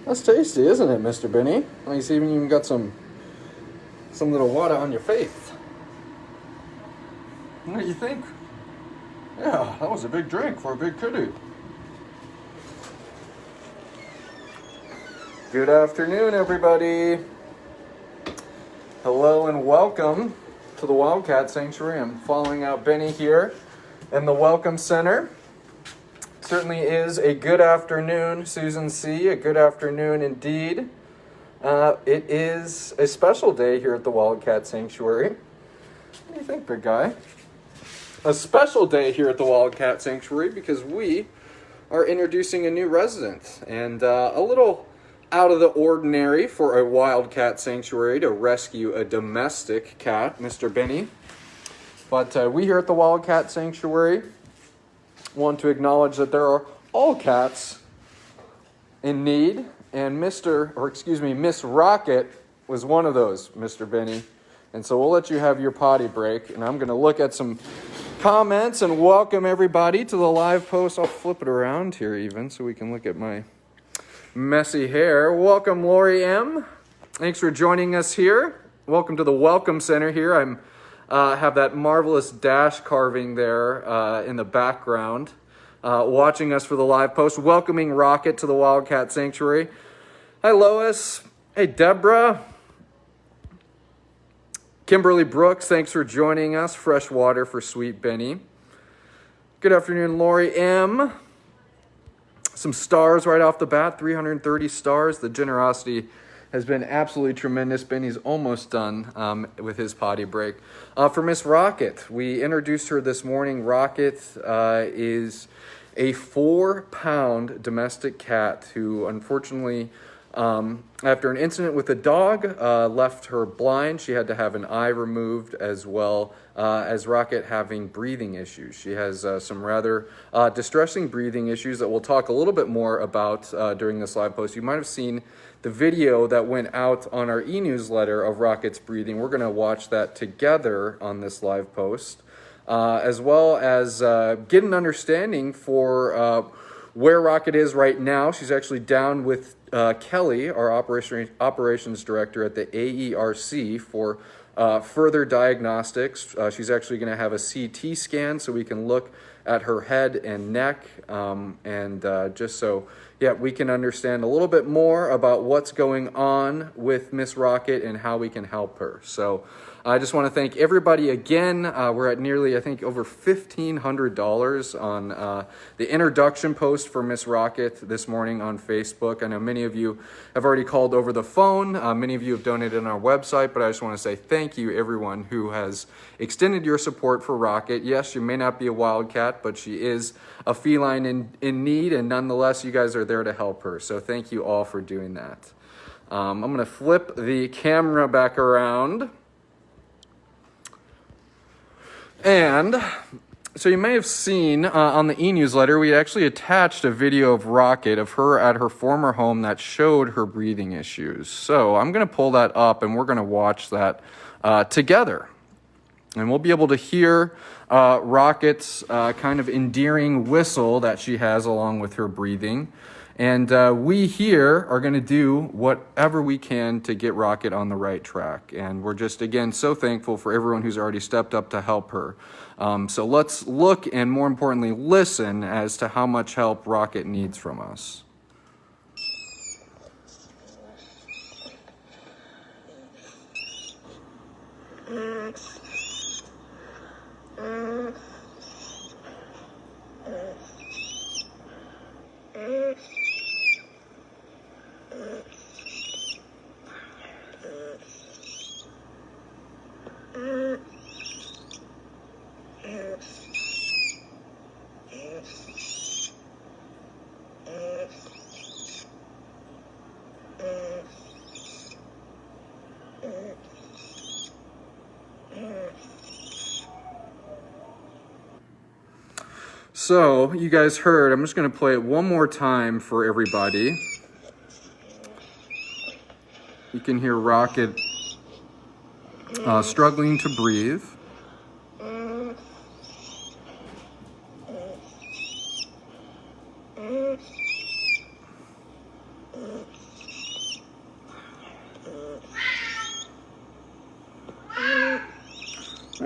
That's tasty, isn't it, Mr. Benny? Nice, even got some little water on your face. What do you think? Yeah, that was a big drink for a big kitty. Good afternoon, everybody. Hello and welcome to the Wildcat Sanctuary. I'm following out Benny here in the Welcome Center. Certainly is a good afternoon, Susan C. A good afternoon indeed. It is a special day here at the Wildcat Sanctuary. What do you think, big guy? A special day here at the Wildcat Sanctuary because we are introducing a new resident, and a little out of the ordinary for a Wildcat Sanctuary to rescue a domestic cat, Mr. Benny. But we here at the Wildcat Sanctuary want to acknowledge that there are all cats in need, and Miss Rocket was one of those, Mr. Benny. And so we'll let you have your potty break, and I'm going to look at some comments and welcome everybody to the live post. I'll flip it around here even so we can look at my messy hair. Welcome, Lori M. Thanks for joining us here. Welcome to the Welcome Center here. I'm have that marvelous dash carving there in the background, watching us for the live post, welcoming Rocket to the Wildcat Sanctuary. Hi, Lois. Hey, Deborah. Kimberly Brooks, thanks for joining us. Fresh water for Sweet Benny. Good afternoon, Lori M. Some stars right off the bat, 330 stars. The generosity has been absolutely tremendous. Benny's almost done with his potty break. For Miss Rocket, we introduced her this morning. Rocket is a 4-pound domestic cat who unfortunately, after an incident with a dog, left her blind. She had to have an eye removed, as well as Rocket having breathing issues. She has some rather distressing breathing issues that we'll talk a little bit more about during this live post. You might have seen the video that went out on our e-newsletter of Rocket's breathing. We're going to watch that together on this live post, as well as get an understanding for where Rocket is right now. She's actually down with Kelly, our operations director at the AERC, for further diagnostics. She's actually going to have a CT scan so we can look at her head and neck, and just so we can understand a little bit more about what's going on with Miss Rocket and how we can help her. So I just want to thank everybody again. We're at nearly, I think, over $1,500 on the introduction post for Miss Rocket this morning on Facebook. I know many of you have already called over the phone. Many of you have donated on our website, but I just want to say thank you, everyone who has extended your support for Rocket. Yes, she may not be a wildcat, but she is a feline in need, and nonetheless, you guys are there to help her. So thank you all for doing that. I'm going to flip the camera back around. And so you may have seen on the e-newsletter, we actually attached a video of Rocket, of her at her former home, that showed her breathing issues. So I'm going to pull that up and we're going to watch that together. And we'll be able to hear Rocket's kind of endearing whistle that she has along with her breathing. And we here are going to do whatever we can to get Rocket on the right track. And we're just, again, so thankful for everyone who's already stepped up to help her. So let's look and, more importantly, listen as to how much help Rocket needs from us. So, you guys heard, I'm just going to play it one more time for everybody. You can hear Rocket struggling to breathe.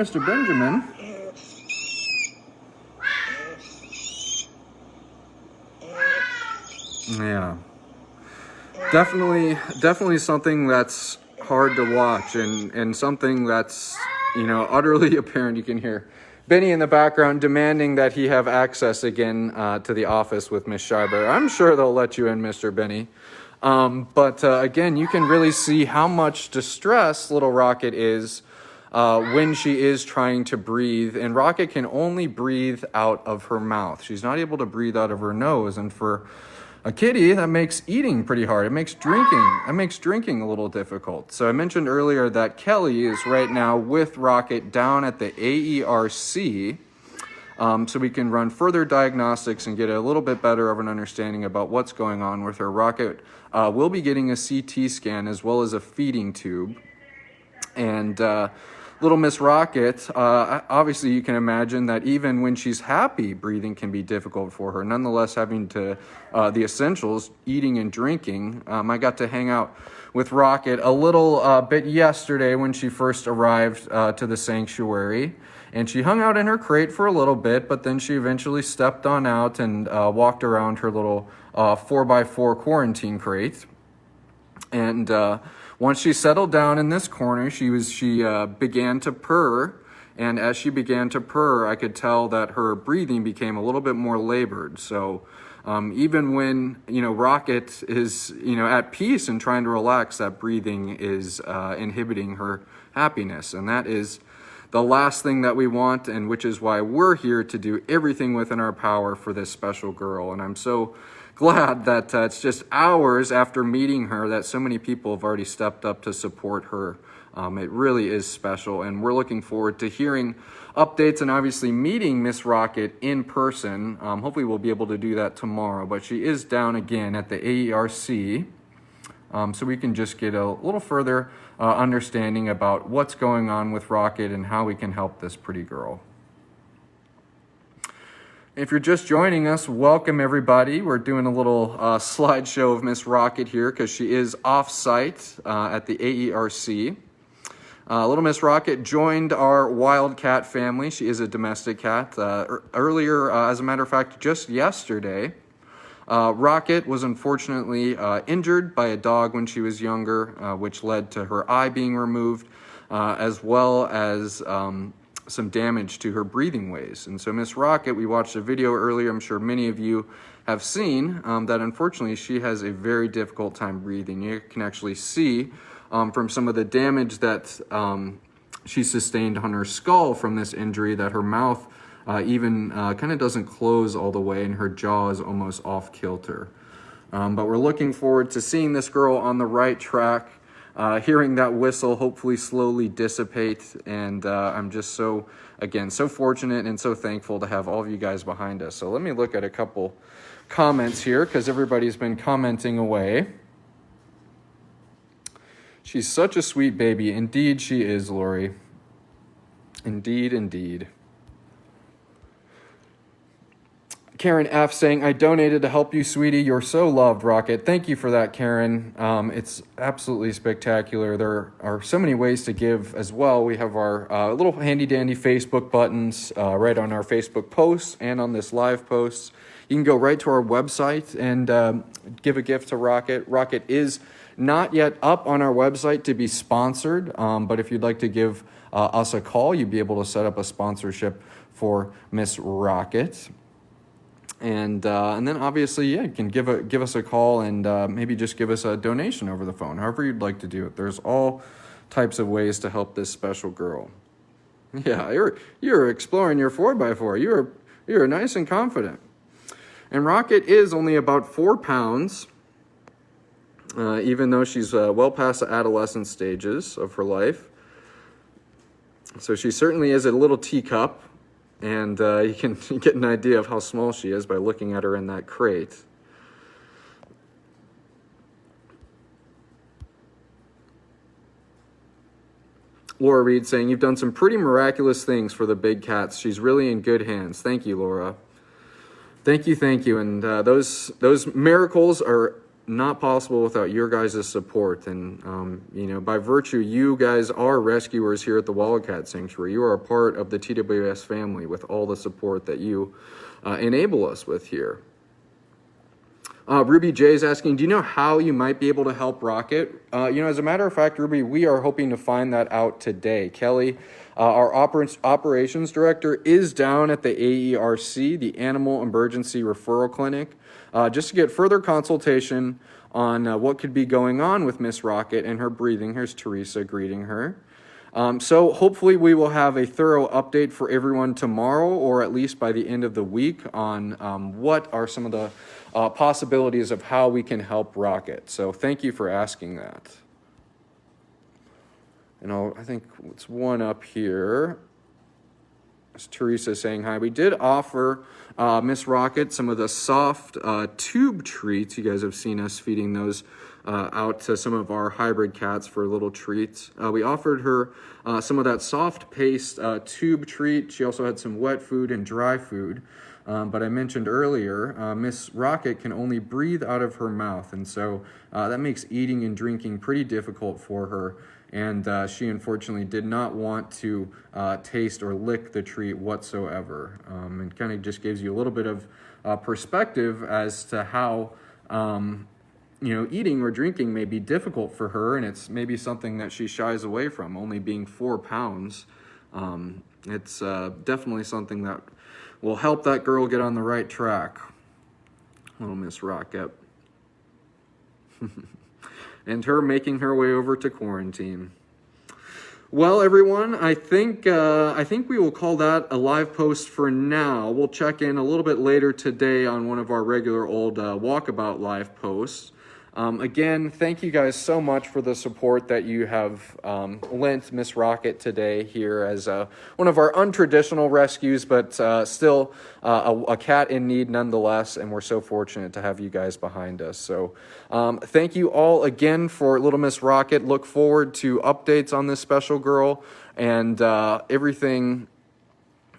Mr. Benjamin. Yeah. Definitely something that's hard to watch and something that's, utterly apparent. You can hear Benny in the background demanding that he have access again to the office with Miss Schreiber. I'm sure they'll let you in, Mr. Benny. But again, you can really see how much distress little Rocket is when she is trying to breathe. And Rocket can only breathe out of her mouth. She's not able to breathe out of her nose. And for a kitty, that makes eating pretty hard. It makes drinking a little difficult. So I mentioned earlier that Kelly is right now with Rocket down at the AERC. So we can run further diagnostics and get a little bit better of an understanding about what's going on with her. Rocket will be getting a CT scan as well as a feeding tube. And little Miss Rocket, obviously you can imagine that even when she's happy, breathing can be difficult for her. Nonetheless, having to the essentials, eating and drinking. I got to hang out with Rocket a little bit yesterday when she first arrived to the sanctuary. And she hung out in her crate for a little bit, but then she eventually stepped on out and walked around her little 4x4 quarantine crate. And once she settled down in this corner, she began to purr. And as she began to purr, I could tell that her breathing became a little bit more labored. So even when, Rocket is, at peace and trying to relax, that breathing is inhibiting her happiness. And that is the last thing that we want, and which is why we're here to do everything within our power for this special girl. And I'm so glad that it's just hours after meeting her that so many people have already stepped up to support her. It really is special, and we're looking forward to hearing updates and obviously meeting Miss Rocket in person. Hopefully we'll be able to do that tomorrow, but she is down again at the AERC. So we can just get a little further understanding about what's going on with Rocket and how we can help this pretty girl. If you're just joining us, welcome everybody. We're doing a little slideshow of Miss Rocket here because she is off-site at the AERC. Little Miss Rocket joined our Wildcat family. She is a domestic cat. Earlier, as a matter of fact, just yesterday, Rocket was unfortunately injured by a dog when she was younger, which led to her eye being removed, as well as some damage to her breathing ways. And so Miss Rocket, we watched a video earlier, I'm sure many of you have seen, that unfortunately she has a very difficult time breathing. You can actually see from some of the damage that she sustained on her skull from this injury that her mouth even kind of doesn't close all the way, and her jaw is almost off kilter. But we're looking forward to seeing this girl on the right track, hearing that whistle hopefully slowly dissipate. And I'm just so fortunate and so thankful to have all of you guys behind us. So let me look at a couple comments here because everybody's been commenting away. She's such a sweet baby. Indeed she is, Lori. Indeed, indeed. Karen F. saying, I donated to help you, sweetie. You're so loved, Rocket. Thank you for that, Karen. It's absolutely spectacular. There are so many ways to give as well. We have our little handy-dandy Facebook buttons right on our Facebook posts and on this live post. You can go right to our website and give a gift to Rocket. Rocket is not yet up on our website to be sponsored, but if you'd like to give us a call, you'd be able to set up a sponsorship for Miss Rocket. And then obviously, you can give us a call and maybe just give us a donation over the phone, however you'd like to do it. There's all types of ways to help this special girl. Yeah, you're exploring your 4x4. You're nice and confident. And Rocket is only about 4 pounds, even though she's well past the adolescent stages of her life. So she certainly is a little teacup. And you can get an idea of how small she is by looking at her in that crate. Laura Reed saying, you've done some pretty miraculous things for the big cats. She's really in good hands. Thank you, Laura. Thank you. And those miracles are not possible without your guys' support. And, you know, by virtue, you guys are rescuers here at the Wildcat Sanctuary. You are a part of the TWS family with all the support that you enable us with here. Ruby J is asking, do you know how you might be able to help Rocket? You know, as a matter of fact, Ruby, we are hoping to find that out today. Kelly, our operations director, is down at the AERC, the Animal Emergency Referral Clinic, just to get further consultation on what could be going on with Miss Rocket and her breathing. Here's Teresa greeting her. So hopefully we will have a thorough update for everyone tomorrow, or at least by the end of the week, on what are some of the possibilities of how we can help Rocket. So thank you for asking that. And I think it's one up here. It's Teresa saying hi. We did offer Miss Rocket some of the soft tube treats. You guys have seen us feeding those out to some of our hybrid cats for little treats. We offered her some of that soft paste tube treat. She also had some wet food and dry food. But I mentioned earlier, Miss Rocket can only breathe out of her mouth, and so that makes eating and drinking pretty difficult for her. And she unfortunately did not want to taste or lick the treat whatsoever. And kind of just gives you a little bit of perspective as to how you know, eating or drinking may be difficult for her, and it's maybe something that she shies away from, only being 4 pounds. It's definitely something that will help that girl get on the right track. Little Miss Rocket. And her making her way over to quarantine. Well, everyone, I think we will call that a live post for now. We'll check in a little bit later today on one of our regular old walkabout live posts. Again, thank you guys so much for the support that you have lent Miss Rocket today here as one of our untraditional rescues, but still a cat in need nonetheless, and we're so fortunate to have you guys behind us. So thank you all again for Little Miss Rocket. Look forward to updates on this special girl and everything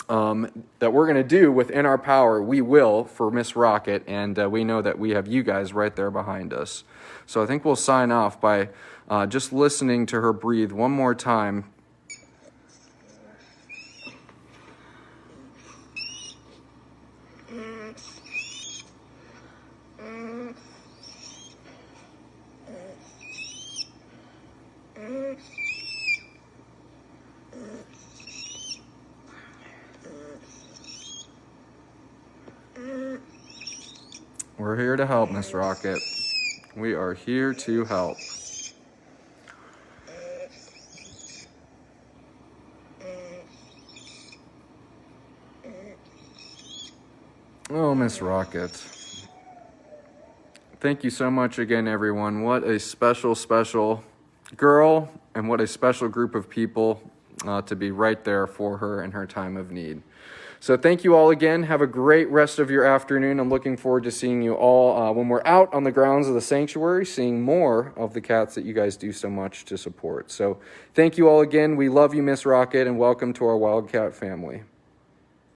that we're going to do within our power, we will for Miss Rocket, and we know that we have you guys right there behind us. So I think we'll sign off by just listening to her breathe one more time. We're here to help, Miss Rocket. We are here to help. Oh, Miss Rocket. Thank you so much again, everyone. What a special, special girl, and what a special group of people to be right there for her in her time of need. So thank you all again. Have a great rest of your afternoon. I'm looking forward to seeing you all when we're out on the grounds of the sanctuary, seeing more of the cats that you guys do so much to support. So thank you all again. We love you, Miss Rocket, and welcome to our Wildcat family.